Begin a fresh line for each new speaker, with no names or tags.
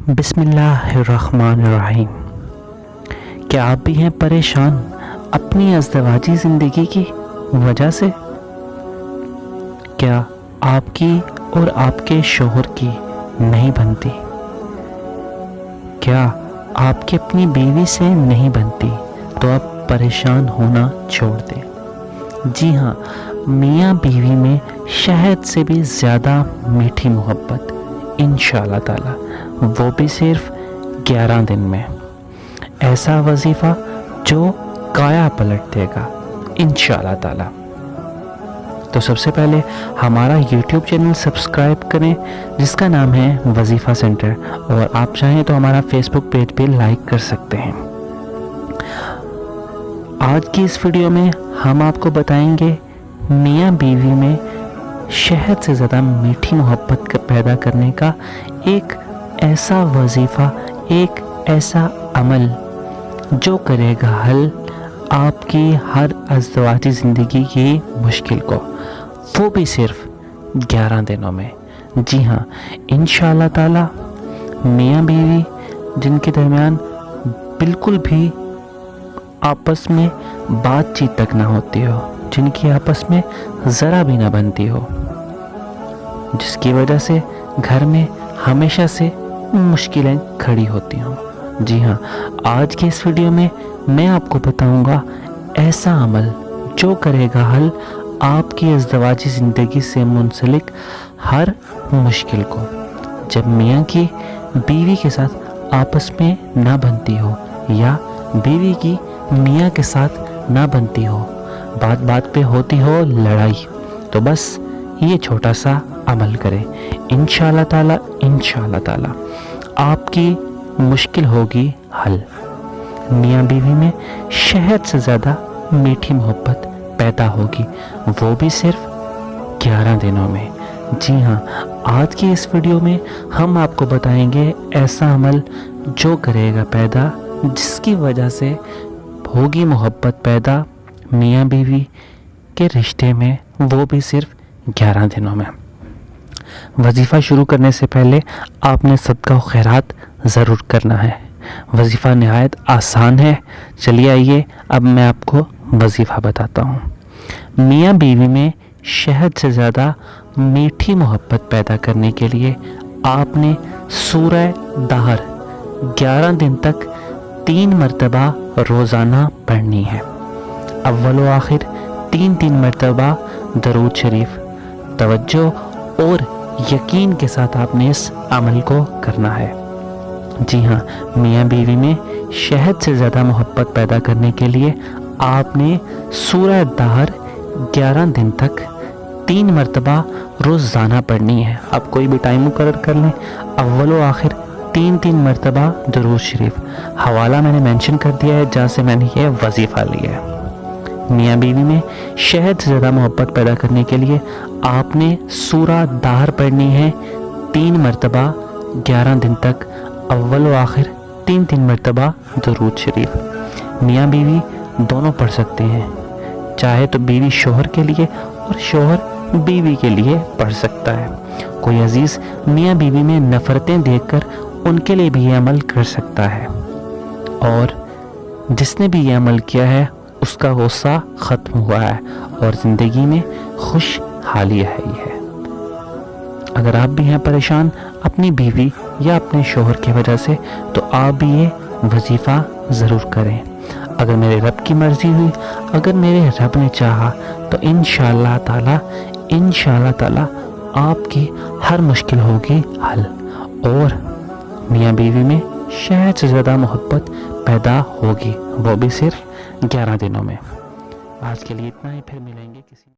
بسم اللہ الرحمن الرحیم۔ کیا آپ بھی ہیں پریشان اپنی ازدواجی زندگی کی وجہ سے؟ کیا آپ کی اور آپ کے شوہر کی نہیں بنتی؟ کیا آپ کی اپنی بیوی سے نہیں بنتی تو آپ پریشان ہونا چھوڑ دیں۔ جی ہاں، میاں بیوی میں شہد سے بھی زیادہ میٹھی محبت انشاءاللہ تعالی، وہ بھی صرف 11 دن میں۔ ایسا وظیفہ جو کایا پلٹ دے گا انشاءاللہ تعالی۔ تو سب سے پہلے ہمارا یوٹیوب چینل سبسکرائب کریں جس کا نام ہے وظیفہ سینٹر، اور آپ چاہیں تو ہمارا فیس بک پیج بھی لائک کر سکتے ہیں۔ آج کی اس ویڈیو میں ہم آپ کو بتائیں گے میاں بیوی میں شہد سے زیادہ میٹھی محبت پیدا کرنے کا ایک ایسا وظیفہ، ایک ایسا عمل جو کرے گا حل آپ کی ہر ازدواجی زندگی کی مشکل کو، وہ بھی صرف 11 دنوں میں۔ جی ہاں، انشاءاللہ تعالی میاں بیوی جن کے درمیان بالکل بھی آپس میں بات چیت تک نہ ہوتی ہو، جن کی آپس میں ذرا بھی نہ بنتی ہو، جس کی وجہ سے گھر میں ہمیشہ سے مشکلیں کھڑی ہوتی ہوں، جی ہاں، آج کے اس ویڈیو میں میں آپ کو بتاؤں گا ایسا عمل جو کرے گا حل آپ کی ازدواجی زندگی سے منسلک ہر مشکل کو۔ جب میاں کی بیوی کے ساتھ آپس میں نہ بنتی ہو، یا بیوی کی میاں کے ساتھ نہ بنتی ہو، بات بات پہ ہوتی ہو لڑائی، تو بس یہ چھوٹا سا عمل کریں، انشاءاللہ تعالی انشاءاللہ تعالی آپ کی مشکل ہوگی حل۔ میاں بیوی میں شہد سے زیادہ میٹھی محبت پیدا ہوگی، وہ بھی صرف 11 دنوں میں۔ جی ہاں، آج کی اس ویڈیو میں ہم آپ کو بتائیں گے ایسا عمل جو کرے گا پیدا، جس کی وجہ سے ہوگی محبت پیدا میاں بیوی کے رشتے میں، وہ بھی صرف 11 دنوں میں۔ وظیفہ شروع کرنے سے پہلے آپ نے صدقہ و خیرات ضرور کرنا ہے۔ وظیفہ نہایت آسان ہے، چلیے آئیے اب میں آپ کو وظیفہ بتاتا ہوں۔ میاں بیوی میں شہد سے زیادہ میٹھی محبت پیدا کرنے کے لیے آپ نے سورہ دہر 11 دن تک 3 مرتبہ روزانہ پڑھنی ہے۔ اول و آخر 3 مرتبہ درود شریف۔ توجہ اور یقین کے ساتھ آپ نے اس عمل کو کرنا ہے۔ جی ہاں، میاں بیوی میں شہد سے زیادہ محبت پیدا کرنے کے لیے آپ نے سورہ دہر 11 دن تک 3 مرتبہ روزانہ پڑھنی ہے۔ آپ کوئی بھی ٹائم مقرر کر لیں، اول و آخر 3 مرتبہ درود شریف۔ حوالہ میں نے مینشن کر دیا ہے جہاں سے میں نے یہ وظیفہ لیا ہے۔ میاں بیوی میں شہد سے زیادہ محبت پیدا کرنے کے لیے آپ نے سورہ دہر پڑھنی ہے 3 مرتبہ 11 دن تک، اول و آخر 3 مرتبہ درود شریف۔ میاں بیوی دونوں پڑھ سکتے ہیں، چاہے تو بیوی شوہر کے لیے اور شوہر بیوی کے لیے پڑھ سکتا ہے۔ کوئی عزیز میاں بیوی میں نفرتیں دیکھ کر ان کے لیے بھی یہ عمل کر سکتا ہے، اور جس نے بھی یہ عمل کیا ہے اس کا غصہ ختم ہوا ہے اور زندگی میں خوشحالی آئی ہے۔ اگر آپ بھی ہیں پریشان اپنی بیوی یا اپنے شوہر کی وجہ سے، تو آپ بھی یہ وظیفہ ضرور کریں۔ اگر میرے رب کی مرضی ہوئی، اگر میرے رب نے چاہا، تو انشاءاللہ تعالی آپ کی ہر مشکل ہوگی حل، اور میاں بیوی میں شہد سے زیادہ محبت پیدا ہوگی، وہ بھی صرف 11 دنوں میں۔ آج کے لیے اتنا ہی، پھر ملیں گے کسی